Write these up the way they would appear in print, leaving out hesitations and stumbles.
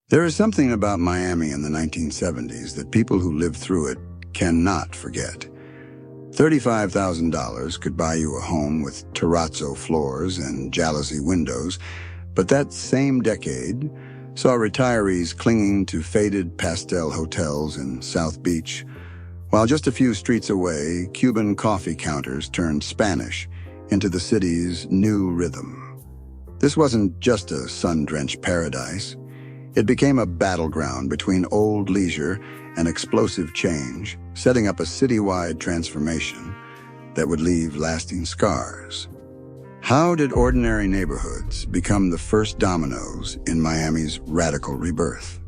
There is something about Miami in the 1970s that people who lived through it cannot forget. $35,000 could buy you a home with terrazzo floors and jalousie windows, but that same decade saw retirees clinging to faded pastel hotels in South Beach, while just a few streets away, Cuban coffee counters turned Spanish into the city's new rhythm. This wasn't just a sun-drenched paradise. It became a battleground between old leisure and explosive change, setting up a citywide transformation that would leave lasting scars. How did ordinary neighborhoods become the first dominoes in Miami's radical rebirth?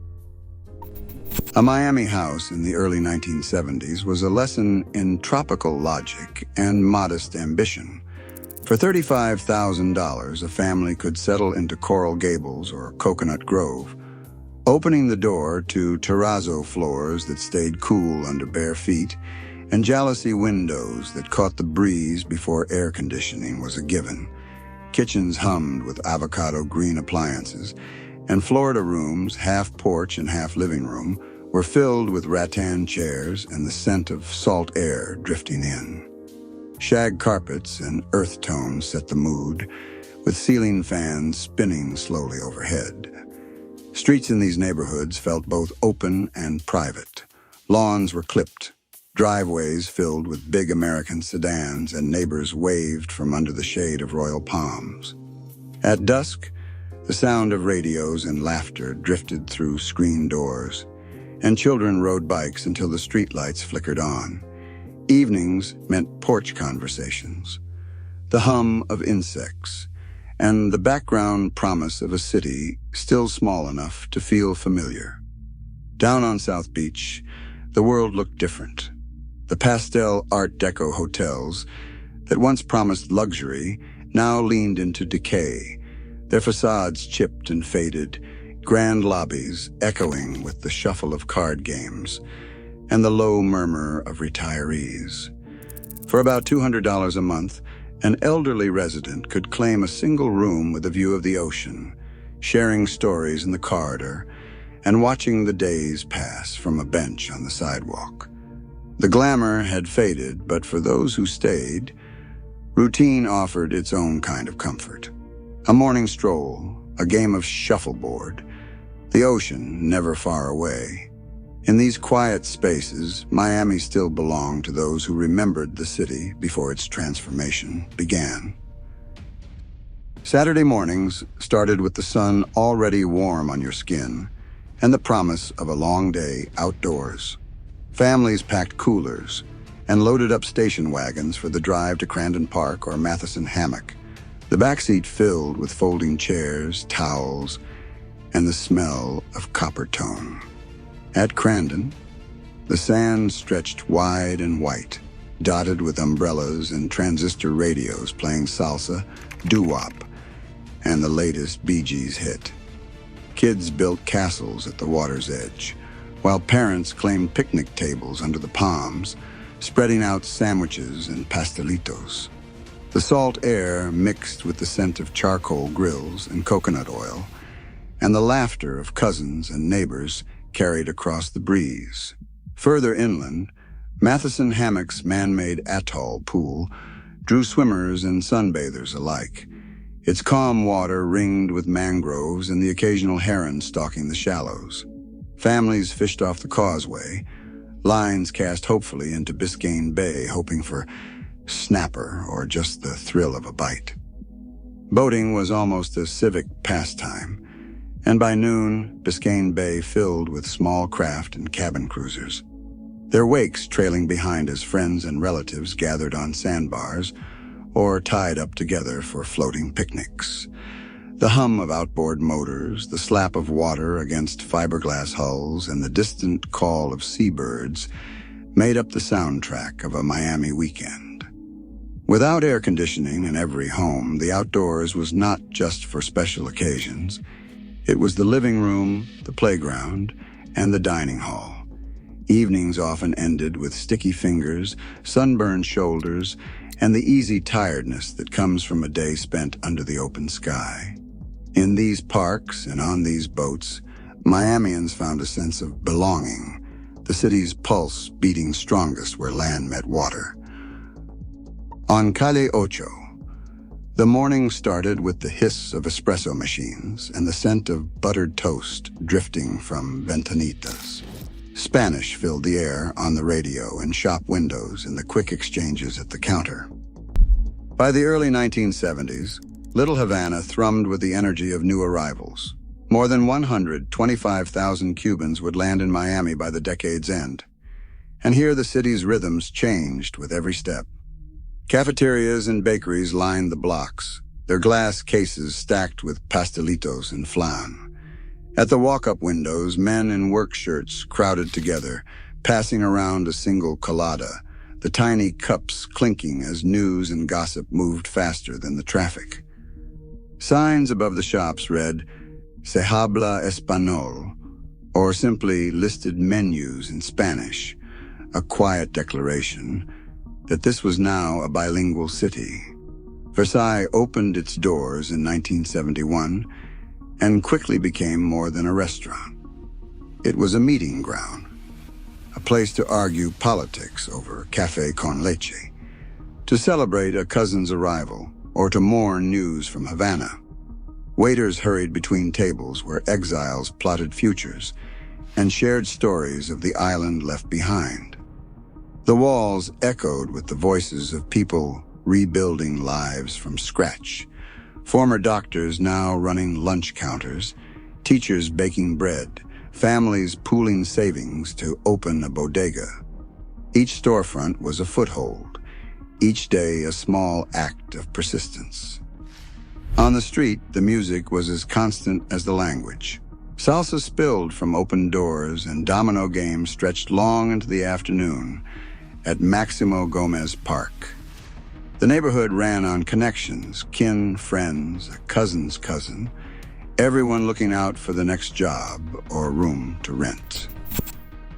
A Miami house in the early 1970s was a lesson in tropical logic and modest ambition. For $35,000, a family could settle into Coral Gables or Coconut Grove, opening the door to terrazzo floors that stayed cool under bare feet and jalousie windows that caught the breeze before air conditioning was a given. Kitchens hummed with avocado green appliances, and Florida rooms, half porch and half living room, were filled with rattan chairs and the scent of salt air drifting in. Shag carpets and earth tones set the mood, with ceiling fans spinning slowly overhead. Streets in these neighborhoods felt both open and private. Lawns were clipped, driveways filled with big American sedans, and neighbors waved from under the shade of royal palms. At dusk, the sound of radios and laughter drifted through screen doors, and children rode bikes until the streetlights flickered on. Evenings meant porch conversations, the hum of insects, and the background promise of a city still small enough to feel familiar. Down on South Beach, the world looked different. The pastel Art Deco hotels that once promised luxury now leaned into decay, their facades chipped and faded, grand lobbies echoing with the shuffle of card games and the low murmur of retirees. For about $200 a month, an elderly resident could claim a single room with a view of the ocean, sharing stories in the corridor and watching the days pass from a bench on the sidewalk. The glamour had faded, but for those who stayed, routine offered its own kind of comfort. A morning stroll, a game of shuffleboard, the ocean never far away. In these quiet spaces, Miami still belonged to those who remembered the city before its transformation began. Saturday mornings started with the sun already warm on your skin and the promise of a long day outdoors. Families packed coolers and loaded up station wagons for the drive to Crandon Park or Matheson Hammock, the backseat filled with folding chairs, towels, and the smell of Coppertone. At Crandon, the sand stretched wide and white, dotted with umbrellas and transistor radios playing salsa, doo-wop, and the latest Bee Gees hit. Kids built castles at the water's edge, while parents claimed picnic tables under the palms, spreading out sandwiches and pastelitos. The salt air mixed with the scent of charcoal grills and coconut oil, and the laughter of cousins and neighbors carried across the breeze. Further inland, Matheson Hammock's man-made atoll pool drew swimmers and sunbathers alike, its calm water ringed with mangroves and the occasional heron stalking the shallows. Families fished off the causeway, lines cast hopefully into Biscayne Bay, hoping for snapper or just the thrill of a bite. Boating was almost a civic pastime, and by noon, Biscayne Bay filled with small craft and cabin cruisers, their wakes trailing behind as friends and relatives gathered on sandbars or tied up together for floating picnics. The hum of outboard motors, the slap of water against fiberglass hulls, and the distant call of seabirds made up the soundtrack of a Miami weekend. Without air conditioning in every home, the outdoors was not just for special occasions. It was the living room, the playground, and the dining hall. Evenings often ended with sticky fingers, sunburned shoulders, and the easy tiredness that comes from a day spent under the open sky. In these parks and on these boats, Miamians found a sense of belonging, the city's pulse beating strongest where land met water. On Calle Ocho, the morning started with the hiss of espresso machines and the scent of buttered toast drifting from ventanitas. Spanish filled the air on the radio and shop windows and the quick exchanges at the counter. By the early 1970s, Little Havana thrummed with the energy of new arrivals. More than 125,000 Cubans would land in Miami by the decade's end. And here the city's rhythms changed with every step. Cafeterias and bakeries lined the blocks, their glass cases stacked with pastelitos and flan. At the walk-up windows, men in work shirts crowded together, passing around a single colada, the tiny cups clinking as news and gossip moved faster than the traffic. Signs above the shops read, "Se habla español," or simply listed menus in Spanish, a quiet declaration that this was now a bilingual city. Versailles opened its doors in 1971 and quickly became more than a restaurant. It was a meeting ground, a place to argue politics over café con leche, to celebrate a cousin's arrival, or to mourn news from Havana. Waiters hurried between tables where exiles plotted futures and shared stories of the island left behind. The walls echoed with the voices of people rebuilding lives from scratch. Former doctors now running lunch counters, teachers baking bread, families pooling savings to open a bodega. Each storefront was a foothold, each day a small act of persistence. On the street, the music was as constant as the language. Salsa spilled from open doors and domino games stretched long into the afternoon at Maximo Gomez Park. The neighborhood ran on connections, kin, friends, a cousin's cousin, everyone looking out for the next job or room to rent.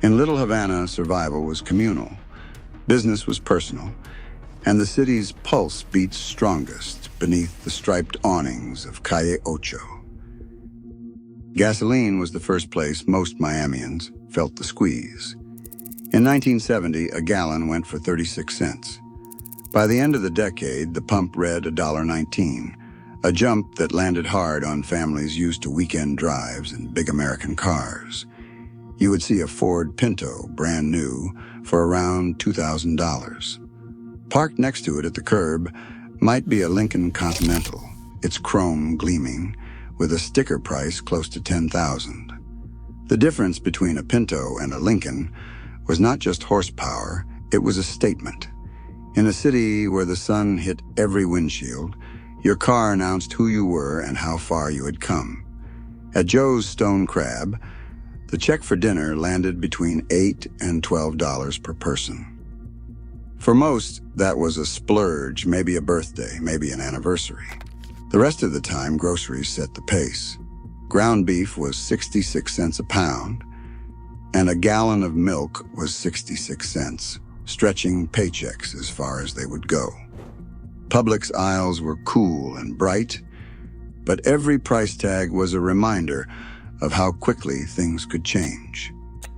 In Little Havana, survival was communal, business was personal, and the city's pulse beat strongest beneath the striped awnings of Calle Ocho. Gasoline was the first place most Miamians felt the squeeze. In 1970, a gallon went for 36 cents. By the end of the decade, the pump read $1.19, a jump that landed hard on families used to weekend drives and big American cars. You would see a Ford Pinto, brand new, for around $2,000. Parked next to it at the curb might be a Lincoln Continental, its chrome gleaming, with a sticker price close to $10,000. The difference between a Pinto and a Lincoln was not just horsepower, it was a statement. In a city where the sun hit every windshield, your car announced who you were and how far you had come. At Joe's Stone Crab, the check for dinner landed between $8 and $12 per person. For most, that was a splurge, maybe a birthday, maybe an anniversary. The rest of the time, groceries set the pace. Ground beef was 66 cents a pound, and a gallon of milk was 66 cents, stretching paychecks as far as they would go. Publix aisles were cool and bright, but every price tag was a reminder of how quickly things could change.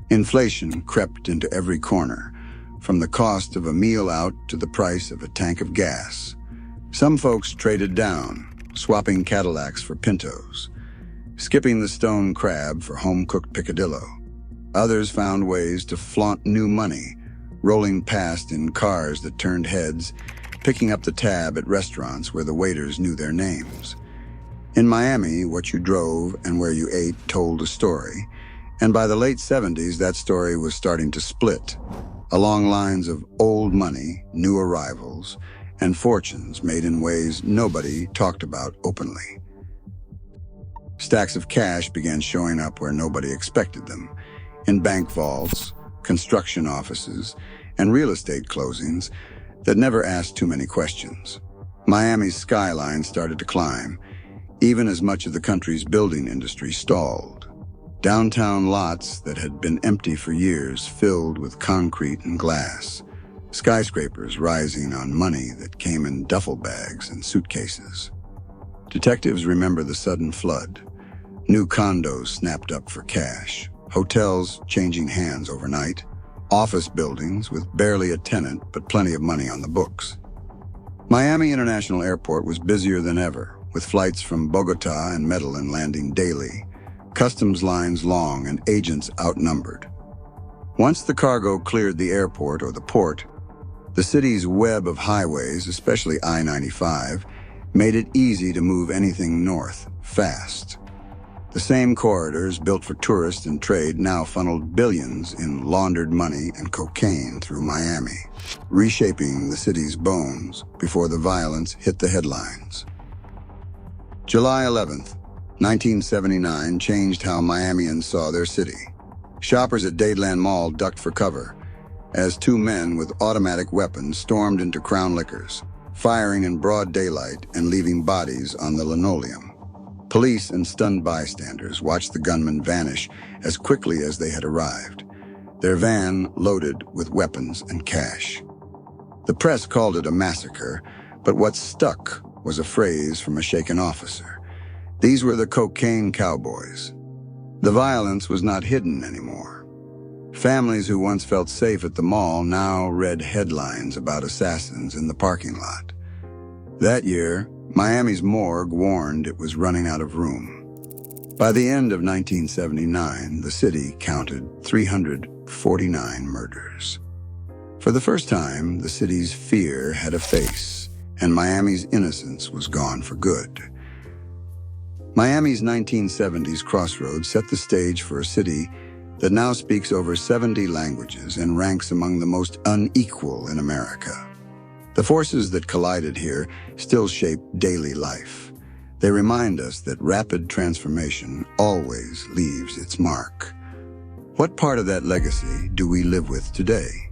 Inflation crept into every corner, from the cost of a meal out to the price of a tank of gas. Some folks traded down, swapping Cadillacs for Pintos, skipping the Stone Crab for home-cooked picadillo. Others found ways to flaunt new money, rolling past in cars that turned heads, picking up the tab at restaurants where the waiters knew their names. In Miami, what you drove and where you ate told a story, and by the late 70s, that story was starting to split, along lines of old money, new arrivals, and fortunes made in ways nobody talked about openly. Stacks of cash began showing up where nobody expected them, in bank vaults, construction offices, and real estate closings that never asked too many questions. Miami's skyline started to climb, even as much of the country's building industry stalled. Downtown lots that had been empty for years filled with concrete and glass, skyscrapers rising on money that came in duffel bags and suitcases. Detectives remember the sudden flood. New condos snapped up for cash, hotels changing hands overnight, office buildings with barely a tenant but plenty of money on the books. Miami International Airport was busier than ever, with flights from Bogota and Medellin landing daily, customs lines long and agents outnumbered. Once the cargo cleared the airport or the port, the city's web of highways, especially I-95, made it easy to move anything north, fast. The same corridors built for tourists and trade now funneled billions in laundered money and cocaine through Miami, reshaping the city's bones before the violence hit the headlines. July 11th, 1979 changed how Miamians saw their city. Shoppers at Dadeland Mall ducked for cover as two men with automatic weapons stormed into Crown Liquors, firing in broad daylight and leaving bodies on the linoleum. Police and stunned bystanders watched the gunmen vanish as quickly as they had arrived, their van loaded with weapons and cash. The press called it a massacre, but what stuck was a phrase from a shaken officer. These were the cocaine cowboys. The violence was not hidden anymore. Families who once felt safe at the mall now read headlines about assassins in the parking lot. That year, Miami's morgue warned it was running out of room. By the end of 1979, the city counted 349 murders. For the first time, the city's fear had a face, and Miami's innocence was gone for good. Miami's 1970s crossroads set the stage for a city that now speaks over 70 languages and ranks among the most unequal in America. The forces that collided here still shape daily life. They remind us that rapid transformation always leaves its mark. What part of that legacy do we live with today?